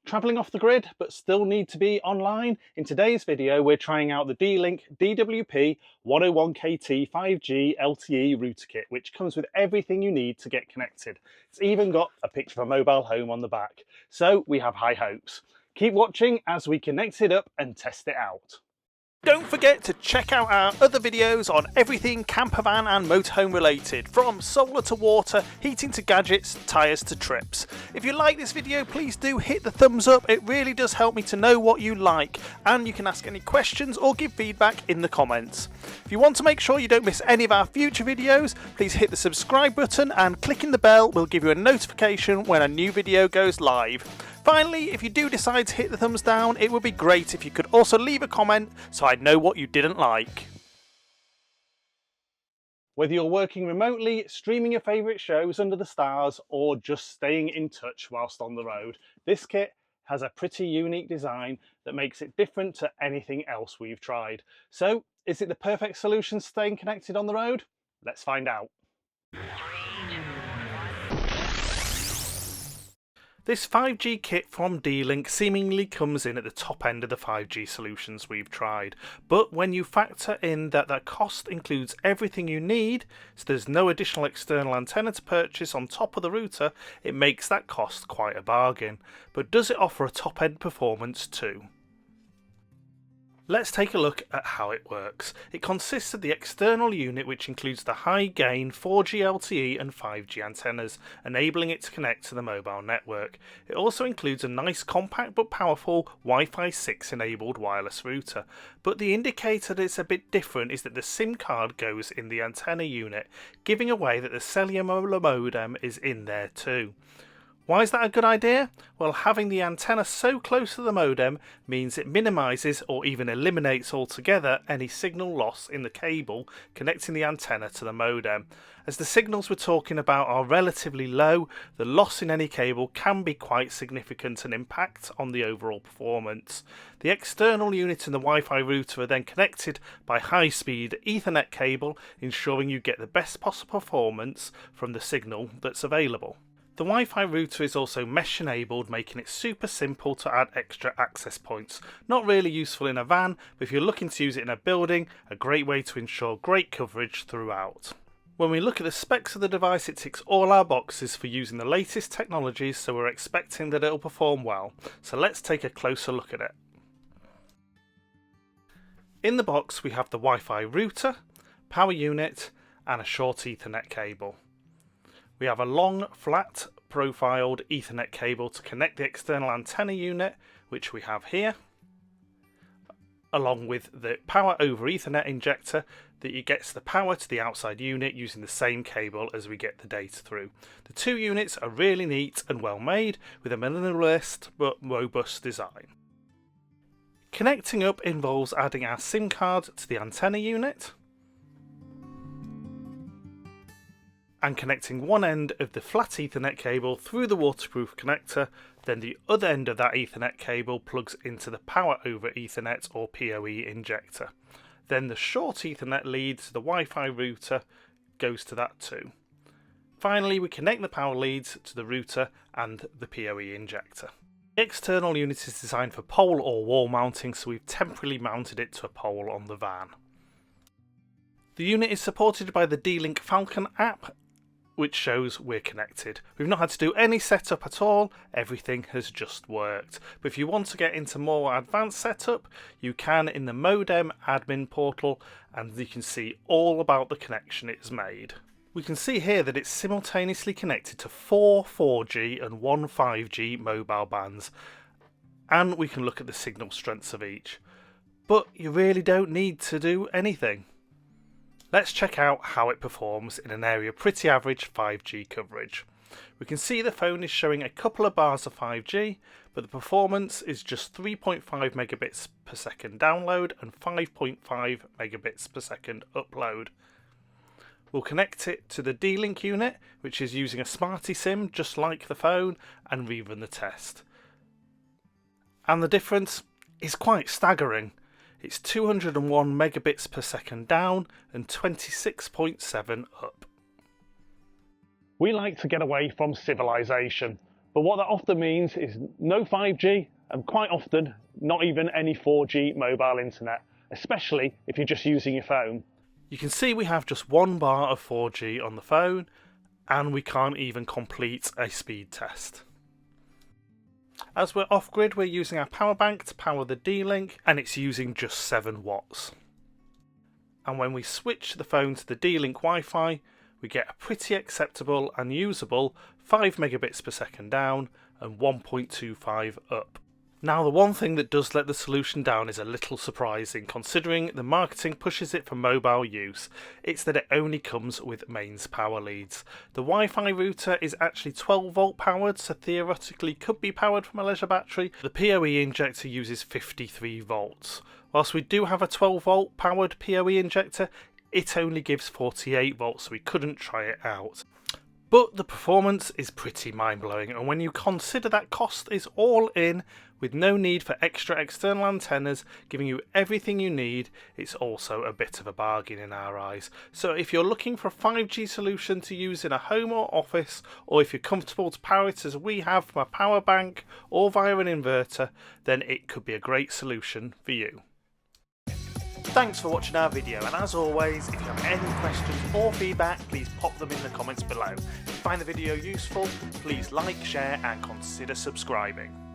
Travelling off the grid but still need to be online? In today's video we're trying out the D Link DWP-1010 5G LTE router kit, which comes with everything you need to get connected. It's even got a picture of a mobile home on the back, so we have high hopes. Keep watching as we connect it up and test it out. Don't forget to check out our other videos on everything campervan and motorhome related, from solar to water, heating to gadgets, tyres to trips. If you like this video, please do hit the thumbs up. It really does help me to know what you like, and you can ask any questions or give feedback in the comments. If you want to make sure you don't miss any of our future videos, please hit the subscribe button, and clicking the bell will give you a notification when a new video goes live. Finally, if you do decide to hit the thumbs down, it would be great if you could also leave a comment so I know what you didn't like. Whether you're working remotely, streaming your favourite shows under the stars, or just staying in touch whilst on the road, this kit has a pretty unique design that makes it different to anything else we've tried. So, is it the perfect solution to staying connected on the road? Let's find out. This 5G kit from D Link seemingly comes in at the top end of the 5G solutions we've tried, but when you factor in that the cost includes everything you need, so there's no additional external antenna to purchase on top of the router, it makes that cost quite a bargain. But does it offer a top end performance too? Let's take a look at how it works. It consists of the external unit, which includes the high gain 4G LTE and 5G antennas, enabling it to connect to the mobile network. It also includes a nice compact but powerful Wi-Fi 6 enabled wireless router. But the indicator that it's a bit different is that the SIM card goes in the antenna unit, giving away that the cellular modem is in there too. Why is that a good idea? Well, having the antenna so close to the modem means it minimises or even eliminates altogether any signal loss in the cable connecting the antenna to the modem. As the signals we're talking about are relatively low, the loss in any cable can be quite significant and impact on the overall performance. The external unit and the Wi-Fi router are then connected by high-speed Ethernet cable, ensuring you get the best possible performance from the signal that's available. The Wi-Fi router is also mesh enabled, making it super simple to add extra access points. Not really useful in a van, but if you're looking to use it in a building, a great way to ensure great coverage throughout. When we look at the specs of the device, it ticks all our boxes for using the latest technologies, so we're expecting that it'll perform well. So let's take a closer look at it. In the box we have the Wi-Fi router, power unit and a short Ethernet cable. We have a long, flat, profiled Ethernet cable to connect the external antenna unit, which we have here, along with the power over Ethernet injector that gets the power to the outside unit using the same cable as we get the data through. The two units are really neat and well made, with a minimalist but robust design. Connecting up involves adding our SIM card to the antenna unit, and connecting one end of the flat Ethernet cable through the waterproof connector, then the other end of that Ethernet cable plugs into the power over Ethernet or PoE injector. Then the short Ethernet lead to the Wi-Fi router goes to that too. Finally, we connect the power leads to the router and the PoE injector. The external unit is designed for pole or wall mounting, so we've temporarily mounted it to a pole on the van. The unit is supported by the D Link Falcon app, which shows we're connected. We've not had to do any setup at all, everything has just worked. But if you want to get into more advanced setup, you can in the modem admin portal, and you can see all about the connection it's made. We can see here that it's simultaneously connected to 4 4G and 1 5G mobile bands, and we can look at the signal strengths of each. But you really don't need to do anything. Let's check out how it performs in an area of pretty average 5G coverage. We can see the phone is showing a couple of bars of 5G, but the performance is just 3.5 megabits per second download and 5.5 megabits per second upload. We'll connect it to the D Link unit, which is using a Smarty SIM just like the phone, and rerun the test. And the difference is quite staggering. It's 201 megabits per second down and 26.7 up. We like to get away from civilization, But what that often means is no 5G and quite often not even any 4G mobile internet, especially if you're just using your phone. You can see we have just one bar of 4G on the phone and we can't even complete a speed test. As we're off-grid, we're using our power bank to power the D Link and it's using just 7 watts. And when we switch the phone to the D Link Wi-Fi, we get a pretty acceptable and usable 5 megabits per second down and 1.25 up. Now, the one thing that does let the solution down is a little surprising considering the marketing pushes it for mobile use. It's that it only comes with mains power leads. The Wi-Fi router is actually 12 volt powered, so theoretically could be powered from a leisure battery. The PoE injector uses 53 volts. Whilst we do have a 12 volt powered PoE injector, it only gives 48 volts, so we couldn't try it out. But the performance is pretty mind-blowing, and when you consider that cost is all in, with no need for extra external antennas, giving you everything you need, it's also a bit of a bargain in our eyes. So if you're looking for a 5G solution to use in a home or office, or if you're comfortable to power it as we have from a power bank or via an inverter, then it could be a great solution for you. Thanks for watching our video, and as always, if you have any questions or feedback, please pop them in the comments below. If you find the video useful, please like, share and consider subscribing.